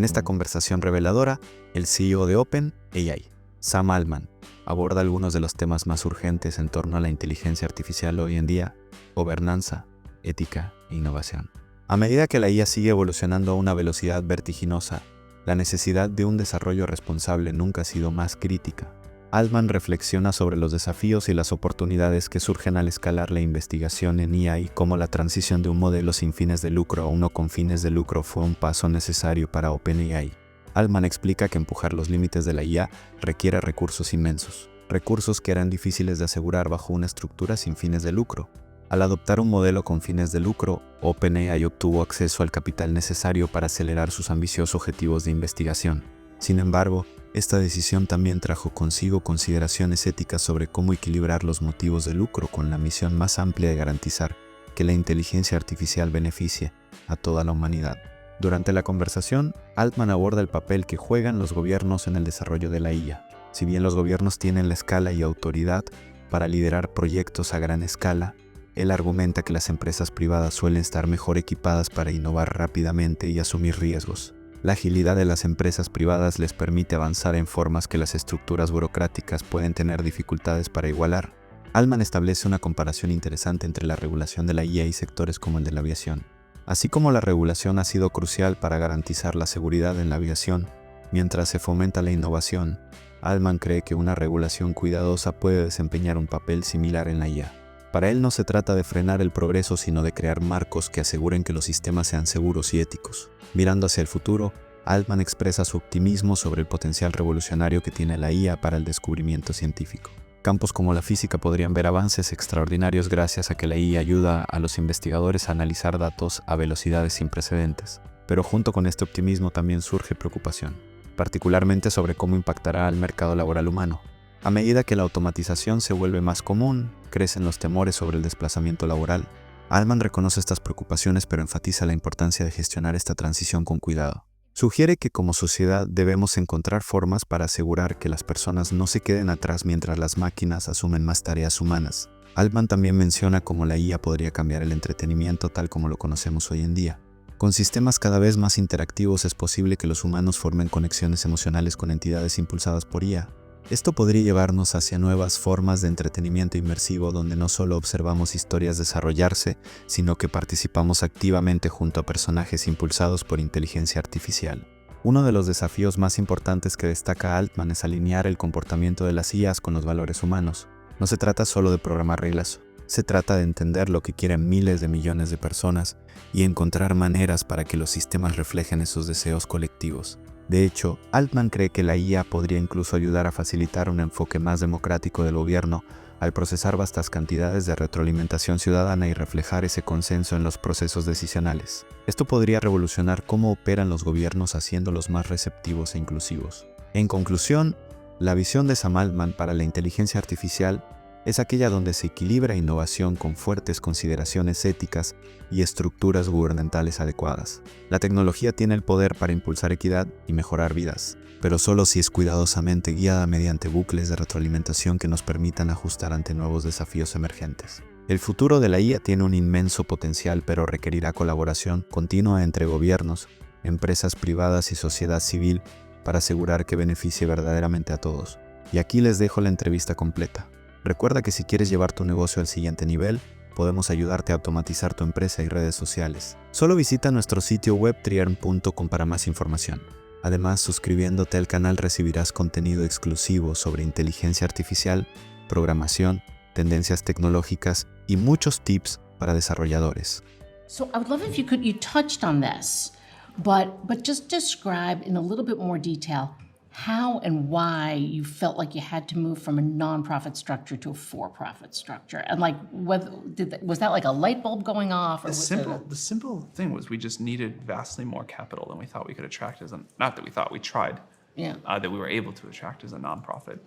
En esta conversación reveladora, el CEO de OpenAI, Sam Altman, aborda algunos de los temas más urgentes en torno a la inteligencia artificial hoy en día: gobernanza, ética e innovación. A medida que la IA sigue evolucionando a una velocidad vertiginosa, la necesidad de un desarrollo responsable nunca ha sido más crítica. Altman reflexiona sobre los desafíos y las oportunidades que surgen al escalar la investigación en IA y cómo la transición de un modelo sin fines de lucro a uno con fines de lucro fue un paso necesario para OpenAI. Altman explica que empujar los límites de la IA requiere recursos inmensos, recursos que eran difíciles de asegurar bajo una estructura sin fines de lucro. Al adoptar un modelo con fines de lucro, OpenAI obtuvo acceso al capital necesario para acelerar sus ambiciosos objetivos de investigación. Sin embargo, esta decisión también trajo consigo consideraciones éticas sobre cómo equilibrar los motivos de lucro con la misión más amplia de garantizar que la inteligencia artificial beneficie a toda la humanidad. Durante la conversación, Altman aborda el papel que juegan los gobiernos en el desarrollo de la IA. Si bien los gobiernos tienen la escala y autoridad para liderar proyectos a gran escala, él argumenta que las empresas privadas suelen estar mejor equipadas para innovar rápidamente y asumir riesgos. La agilidad de las empresas privadas les permite avanzar en formas que las estructuras burocráticas pueden tener dificultades para igualar. Altman establece una comparación interesante entre la regulación de la IA y sectores como el de la aviación. Así como la regulación ha sido crucial para garantizar la seguridad en la aviación, mientras se fomenta la innovación, Altman cree que una regulación cuidadosa puede desempeñar un papel similar en la IA. Para él no se trata de frenar el progreso, sino de crear marcos que aseguren que los sistemas sean seguros y éticos. Mirando hacia el futuro, Altman expresa su optimismo sobre el potencial revolucionario que tiene la IA para el descubrimiento científico. Campos como la física podrían ver avances extraordinarios gracias a que la IA ayuda a los investigadores a analizar datos a velocidades sin precedentes. Pero junto con este optimismo también surge preocupación, particularmente sobre cómo impactará al mercado laboral humano. A medida que la automatización se vuelve más común, crecen los temores sobre el desplazamiento laboral. Altman reconoce estas preocupaciones, pero enfatiza la importancia de gestionar esta transición con cuidado. Sugiere que como sociedad debemos encontrar formas para asegurar que las personas no se queden atrás mientras las máquinas asumen más tareas humanas. Altman también menciona cómo la IA podría cambiar el entretenimiento tal como lo conocemos hoy en día. Con sistemas cada vez más interactivos es posible que los humanos formen conexiones emocionales con entidades impulsadas por IA. Esto podría llevarnos hacia nuevas formas de entretenimiento inmersivo donde no solo observamos historias desarrollarse, sino que participamos activamente junto a personajes impulsados por inteligencia artificial. Uno de los desafíos más importantes que destaca Altman es alinear el comportamiento de las IAs con los valores humanos. No se trata solo de programar reglas, se trata de entender lo que quieren miles de millones de personas y encontrar maneras para que los sistemas reflejen esos deseos colectivos. De hecho, Altman cree que la IA podría incluso ayudar a facilitar un enfoque más democrático del gobierno al procesar vastas cantidades de retroalimentación ciudadana y reflejar ese consenso en los procesos decisionales. Esto podría revolucionar cómo operan los gobiernos, haciéndolos más receptivos e inclusivos. En conclusión, la visión de Sam Altman para la inteligencia artificial es aquella donde se equilibra innovación con fuertes consideraciones éticas y estructuras gubernamentales adecuadas. La tecnología tiene el poder para impulsar equidad y mejorar vidas, pero solo si es cuidadosamente guiada mediante bucles de retroalimentación que nos permitan ajustar ante nuevos desafíos emergentes. El futuro de la IA tiene un inmenso potencial, pero requerirá colaboración continua entre gobiernos, empresas privadas y sociedad civil para asegurar que beneficie verdaderamente a todos. Y aquí les dejo la entrevista completa. Recuerda que si quieres llevar tu negocio al siguiente nivel, podemos ayudarte a automatizar tu empresa y redes sociales. Solo visita nuestro sitio web triern.com para más información. Además, suscribiéndote al canal recibirás contenido exclusivo sobre inteligencia artificial, programación, tendencias tecnológicas y muchos tips para desarrolladores. So I would love if you touched on this, but just describe in a little bit more detail how and why you felt like you had to move from a nonprofit structure to a for-profit structure, and like was that like a light bulb going off? Or the simple thing was we just needed vastly more capital than we thought we could attract as not that we thought, we tried, that we were able to attract as a nonprofit.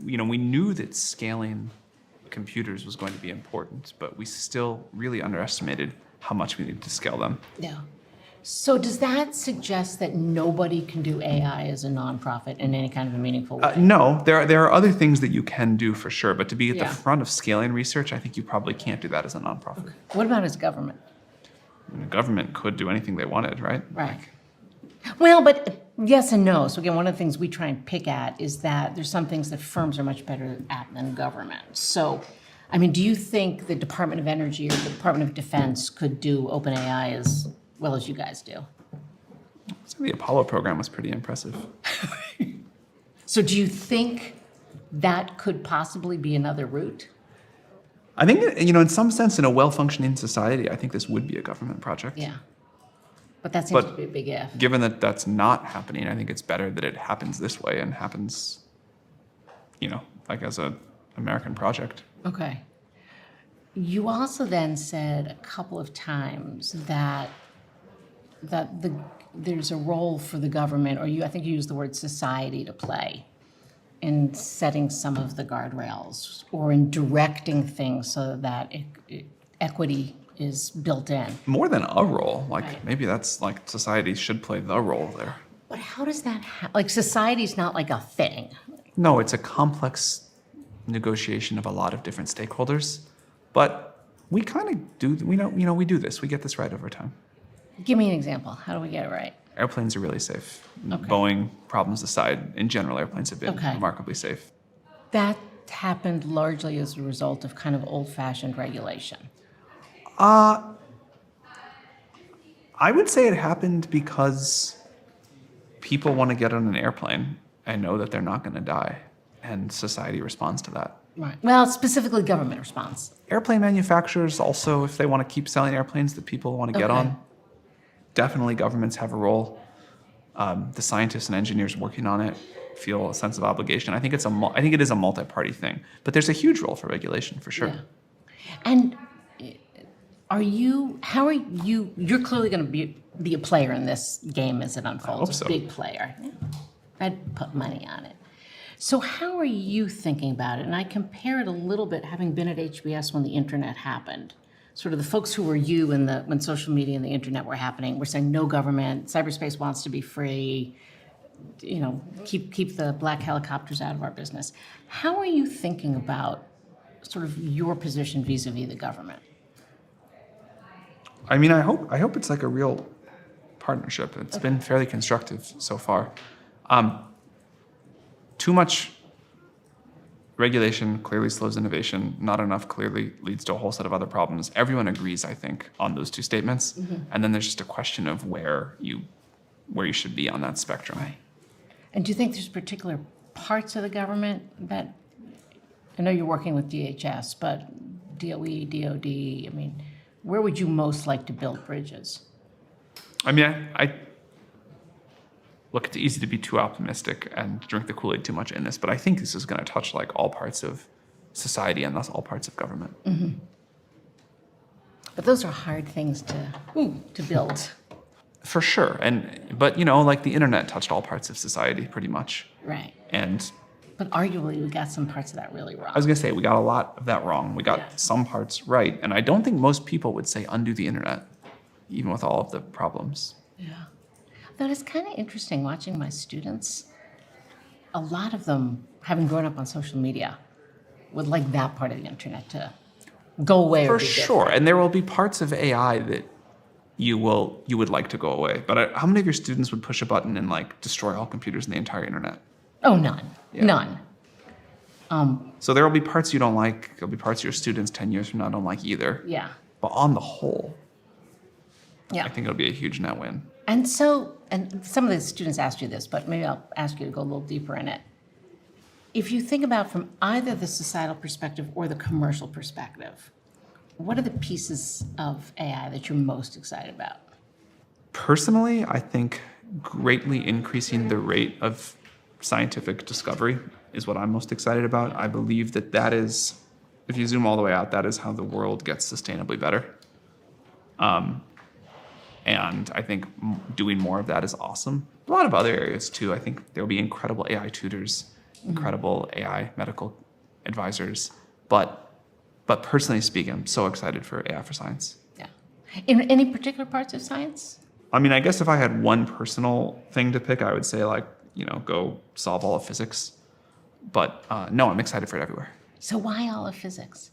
You know, we knew that scaling computers was going to be important, but we still really underestimated how much we needed to scale them. Yeah. So does that suggest that nobody can do AI as a nonprofit in any kind of a meaningful way? No, there are other things that you can do for sure, but to be at the front of scaling research, I think you probably can't do that as a nonprofit. Okay. What about as government? I mean, the government could do anything they wanted, right? Right. Well, but yes and no. So again, one of the things we try and pick at is that there's some things that firms are much better at than government. So, I mean, do you think the Department of Energy or the Department of Defense could do OpenAI as well as you guys do? So the Apollo program was pretty impressive. So do you think that could possibly be another route? I think, in some sense, in a well-functioning society, I think this would be a government project. Yeah. But that seems to be a big if. Given that that's not happening, I think it's better that it happens this way and happens, like as an American project. Okay. You also then said a couple of times that there's a role for the government, or I think you used the word society, to play in setting some of the guardrails or in directing things so that equity is built in. More than a role, Right. Maybe that's society should play the role there. But how does that society's not like a thing. No, it's a complex negotiation of a lot of different stakeholders, but we kind of do. We do this. We get this right over time. Give me an example. How do we get it right? Airplanes are really safe. Okay. Boeing problems aside, in general, airplanes have been Okay. remarkably safe. That happened largely as a result of kind of old-fashioned regulation. I would say it happened because people want to get on an airplane and know that they're not going to die, and society responds to that. Right. Well, specifically government response. Airplane manufacturers also, if they want to keep selling airplanes that people want to get Okay. on, definitely governments have a role. The scientists and engineers working on it feel a sense of obligation. I think it is a multi-party thing, but there's a huge role for regulation for sure. Yeah. And you're clearly going to be a player in this game as it unfolds, hope a so. big player. I'd put money on it. So how are you thinking about it? And I compare it a little bit, having been at HBS when the internet happened. Sort of the folks who were you when social media and the internet were happening were saying no government, cyberspace wants to be free, keep the black helicopters out of our business. How are you thinking about sort of your position vis-a-vis the government? I mean, I hope it's like a real partnership. It's been fairly constructive so far. Too much regulation clearly slows innovation. Not enough clearly leads to a whole set of other problems. Everyone agrees, I think, on those two statements. Mm-hmm. And then there's just a question of where you should be on that spectrum. Right. And do you think there's particular parts of the government that, I know you're working with DHS, but DOE, DOD, I mean, where would you most like to build bridges? I mean, look, it's easy to be too optimistic and drink the Kool-Aid too much in this, but I think this is going to touch all parts of society and thus all parts of government. Mm-hmm. But those are hard things to build. For sure. But the internet touched all parts of society pretty much. Right. But arguably we got some parts of that really wrong. I was going to say, we got a lot of that wrong. We got some parts right. And I don't think most people would say undo the internet, even with all of the problems. Yeah. Though it's kind of interesting watching my students. A lot of them, having grown up on social media, would like that part of the internet to go away. For sure. And there will be parts of AI that you would like to go away. But how many of your students would push a button and destroy all computers in the entire internet? Oh, none. Yeah. None. So there will be parts you don't like. There'll be parts your students 10 years from now don't like either. Yeah. But on the whole, yeah, I think it'll be a huge net win. And some of the students asked you this, but maybe I'll ask you to go a little deeper in it. If you think about from either the societal perspective or the commercial perspective, what are the pieces of AI that you're most excited about? Personally, I think greatly increasing the rate of scientific discovery is what I'm most excited about. I believe that is, if you zoom all the way out, that is how the world gets sustainably better. And I think doing more of that is awesome. A lot of other areas too. I think there will be incredible AI tutors, incredible AI medical advisors. But personally speaking, I'm so excited for AI for science. Yeah. In any particular parts of science? I mean, I guess if I had one personal thing to pick, I would say go solve all of physics. But no, I'm excited for it everywhere. So why all of physics?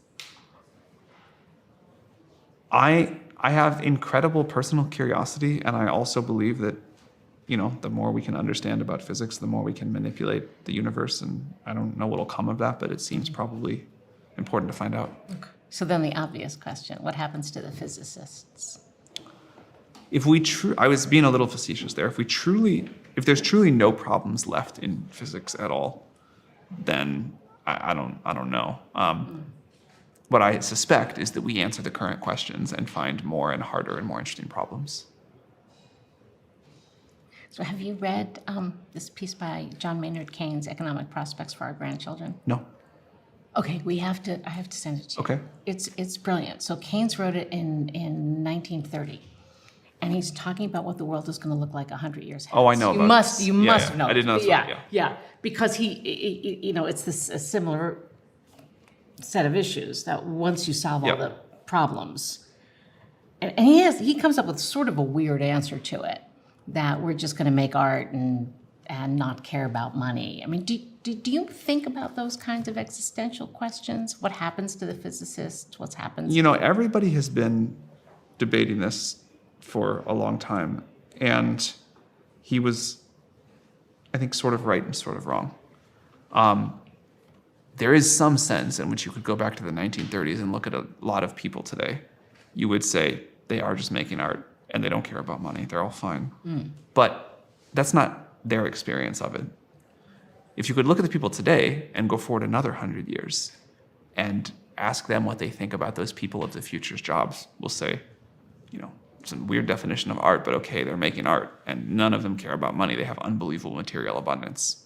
I have incredible personal curiosity, and I also believe that the more we can understand about physics, the more we can manipulate the universe. And I don't know what'll come of that, but it seems probably important to find out. Okay. So then the obvious question, what happens to the physicists? I was being a little facetious there. If there's truly no problems left in physics at all, then I don't know. What I suspect is that we answer the current questions and find more and harder and more interesting problems. So have you read this piece by John Maynard Keynes, Economic Prospects for Our Grandchildren? No. Okay, I have to send it to you. Okay. It's brilliant. So Keynes wrote it in 1930. And he's talking about what the world is going to look like 100 years hence. Oh, I know you about must, this. You must yeah. know. I didn't know this. Yeah. Because it's this a similar set of issues that once you solve all the problems, and he comes up with sort of a weird answer to it, that we're just going to make art and not care about money. I mean, do you think about those kinds of existential questions? What happens to the physicists? What happens? Everybody has been debating this for a long time, and he was, I think, sort of right and sort of wrong. There is some sense in which you could go back to the 1930s and look at a lot of people today. You would say they are just making art and they don't care about money. They're all fine. But that's not their experience of it. If you could look at the people today and go forward another 100 years and ask them what they think about those people of the future's jobs, we'll say, some weird definition of art, but okay, they're making art and none of them care about money. They have unbelievable material abundance.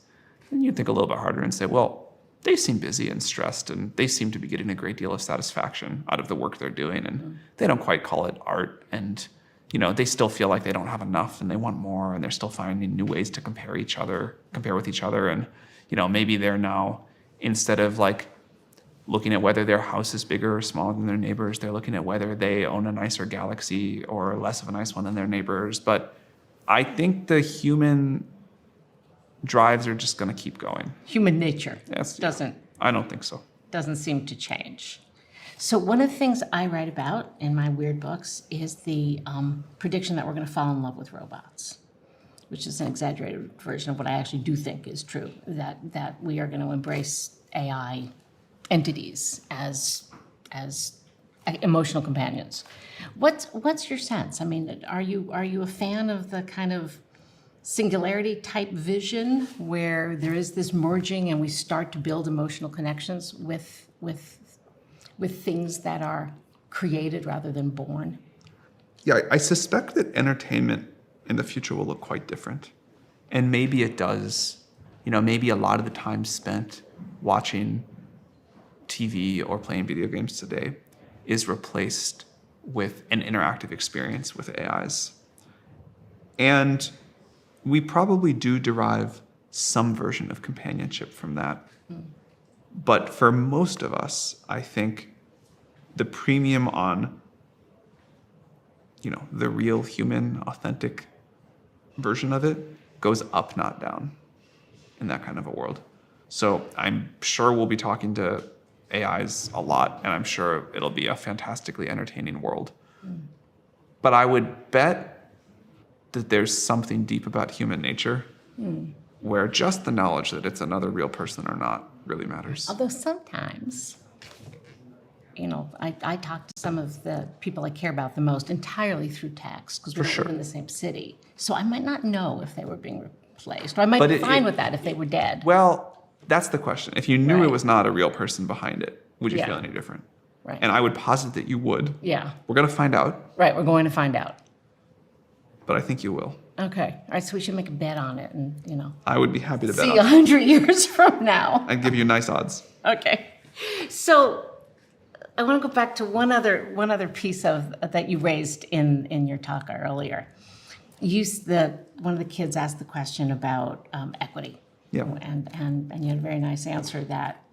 Then you'd think a little bit harder and say, well, they seem busy and stressed and they seem to be getting a great deal of satisfaction out of the work they're doing, and they don't quite call it art, and they still feel like they don't have enough and they want more, and they're still finding new ways to compare with each other. And maybe they're now, instead of like looking at whether their house is bigger or smaller than their neighbors, they're looking at whether they own a nicer galaxy or less of a nice one than their neighbors. But I think the human drives are just going to keep going. Human nature doesn't. I don't think so. Doesn't seem to change. So one of the things I write about in my weird books is the prediction that we're going to fall in love with robots, which is an exaggerated version of what I actually do think is true, that we are going to embrace AI entities as emotional companions. What's your sense? I mean, are you a fan of the kind of singularity type vision where there is this merging and we start to build emotional connections with things that are created rather than born? Yeah, I suspect that entertainment in the future will look quite different. And maybe it does. Maybe a lot of the time spent watching TV or playing video games today is replaced with an interactive experience with AIs. And we probably do derive some version of companionship from that. But for most of us, I think the premium on, the real human, authentic version of it goes up, not down, in that kind of a world. So I'm sure we'll be talking to AIs a lot, and I'm sure it'll be a fantastically entertaining world. But I would bet that there's something deep about human nature where just the knowledge that it's another real person or not really matters. Although sometimes, I talk to some of the people I care about the most entirely through text because we don't live in the same city. So I might not know if they were being replaced, or I might be fine with that if they were dead. Well, that's the question. If you knew it was not a real person behind it, would you feel any different? Right. And I would posit that you would. Yeah. We're going to find out. Right, we're going to find out. But I think you will. Okay. All right, so we should make a bet on it and, I would be happy to bet see on 100 years from now. I'd give you nice odds. Okay. So I want to go back to one other piece of that you raised in your talk earlier. One of the kids asked the question about equity. Yeah. And you had a very nice answer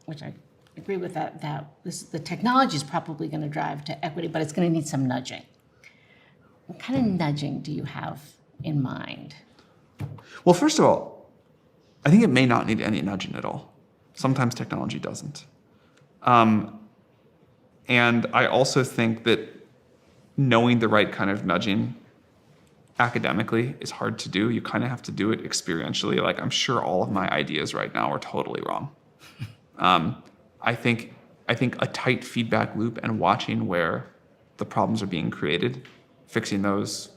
which I agree with that the technology is probably going to drive to equity, but it's going to need some nudging. What kind of nudging do you have in mind? Well, first of all, I think it may not need any nudging at all. Sometimes technology doesn't. And I also think that knowing the right kind of nudging academically is hard to do. You kind of have to do it experientially. Like, I'm sure all of my ideas right now are totally wrong. I think a tight feedback loop and watching where the problems are being created, fixing those,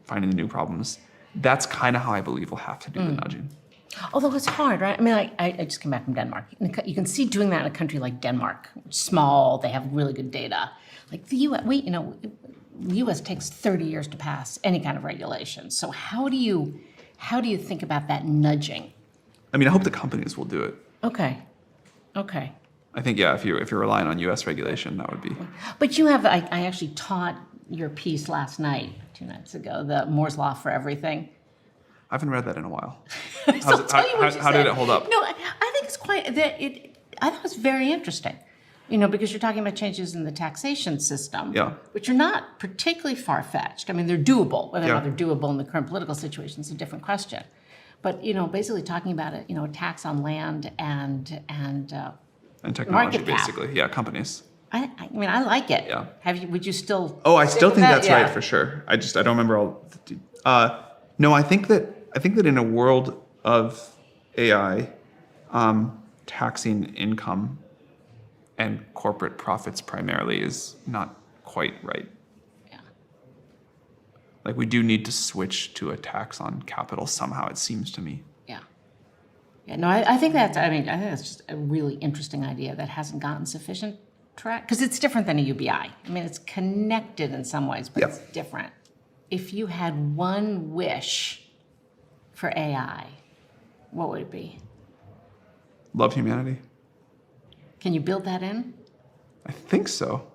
finding the new problems, that's kind of how I believe we'll have to do the nudging. Although it's hard, right? I mean, I just came back from Denmark. You can see doing that in a country like Denmark, which is small, they have really good data. Like the U.S., the U.S. takes 30 years to pass any kind of regulation. So how do you think about that nudging? I mean, I hope the companies will do it. Okay. I think, yeah, if you're relying on U.S. regulation, that would be. But you have, I actually taught your piece last night, 2 nights ago, the Moore's Law for Everything. I haven't read that in a while. So tell you what you how said. did it hold up? No, I think it's I thought it was very interesting. Because you're talking about changes in the taxation system, which are not particularly far-fetched. I mean, they're doable. Whether or not they're doable in the current political situation is a different question. But, basically talking about it, a tax on land and technology, market cap. basically. Yeah, companies. I mean, I like it. Yeah. Would you still? Oh, I still think that's Yeah. right for sure. I don't remember all. No, I think that in a world of AI, taxing income and corporate profits primarily is not quite right. Yeah. Like, we do need to switch to a tax on capital somehow, it seems to me. Yeah, no, I think that's just a really interesting idea that hasn't gotten sufficient track, because it's different than a UBI. I mean, it's connected in some ways, but it's different. If you had one wish for AI, what would it be? Love humanity. Can you build that in? I think so.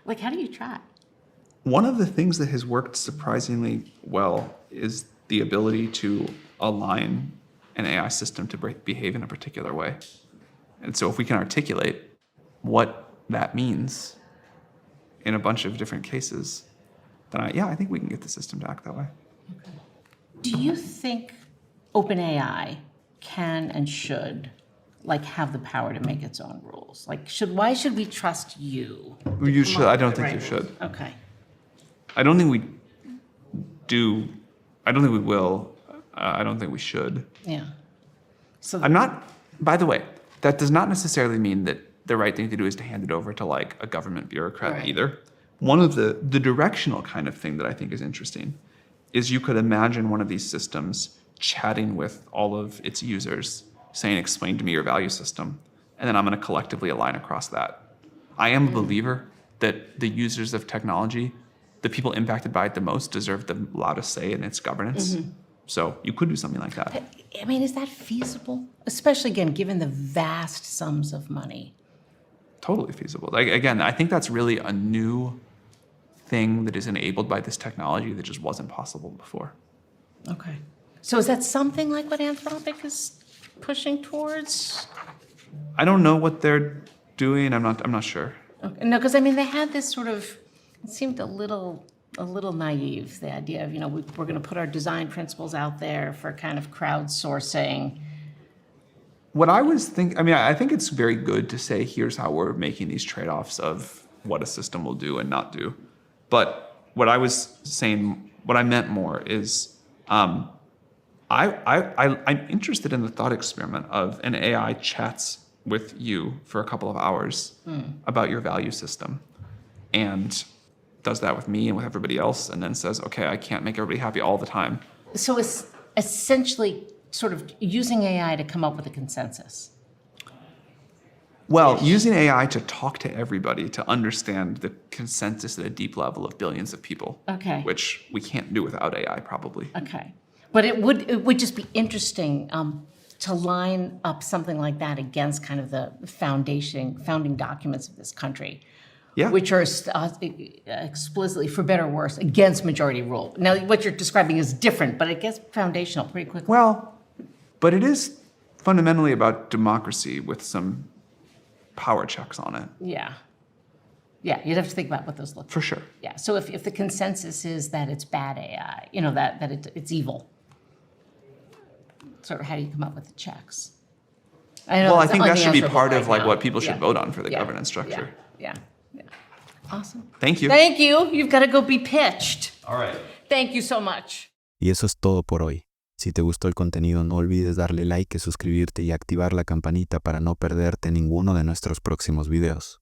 Like, how do you try? One of the things that has worked surprisingly well is the ability to align an AI system to behave in a particular way. And so if we can articulate what that means in a bunch of different cases, then I think we can get the system to act that way. Okay. Do you think OpenAI can and should have the power to make its own rules? Why should we trust you? You should. I don't think you should. Okay. I don't think we do. I don't think we will. I don't think we should. Yeah. So I'm not, by the way, that does not necessarily mean that the right thing to do is to hand it over to a government bureaucrat either. One of the directional kind of thing that I think is interesting is you could imagine one of these systems chatting with all of its users, saying, explain to me your value system, and then I'm going to collectively align across that. I am a believer that the users of technology, the people impacted by it the most, deserve the loudest say in its governance. Mm-hmm. So you could do something like that. I mean, is that feasible? Especially, again, given the vast sums of money. Totally feasible. Again, I think that's really a new thing that is enabled by this technology that just wasn't possible before. Okay. So is that something like what Anthropic is pushing towards? I don't know what they're doing. I'm not sure. Okay. No, because they had this sort of, it seemed a little naive, the idea of, we're going to put our design principles out there for kind of crowdsourcing. What I was thinking, I think it's very good to say, here's how we're making these trade-offs of what a system will do and not do. But what I was saying, what I meant more is, I'm interested in the thought experiment of an AI chats with you for a couple of hours about your value system, and does that with me and with everybody else, and then says, okay, I can't make everybody happy all the time. So it's essentially sort of using AI to come up with a consensus. Well, using AI to talk to everybody, to understand the consensus at a deep level of billions of people. Okay. Which we can't do without AI, probably. Okay. But it would just be interesting to line up something like that against kind of the founding documents of this country. Yeah. Which are explicitly, for better or worse, against majority rule. Now, what you're describing is different, but it gets foundational pretty quickly. Well, but it is fundamentally about democracy with some power checks on it. Yeah. Yeah, you'd have to think about what those look like. For sure. Yeah, so if the consensus is that it's bad AI, that it's evil, sort of how do you come up with the checks? I think that should be part of what people should vote on for the governance structure. Yeah. Awesome. Thank you. Thank you. You've got to go be pitched. All right. Thank you so much. Y eso es todo por hoy. Si te gustó el contenido, no olvides darle like, suscribirte y activar la campanita para no perderte ninguno de nuestros próximos videos.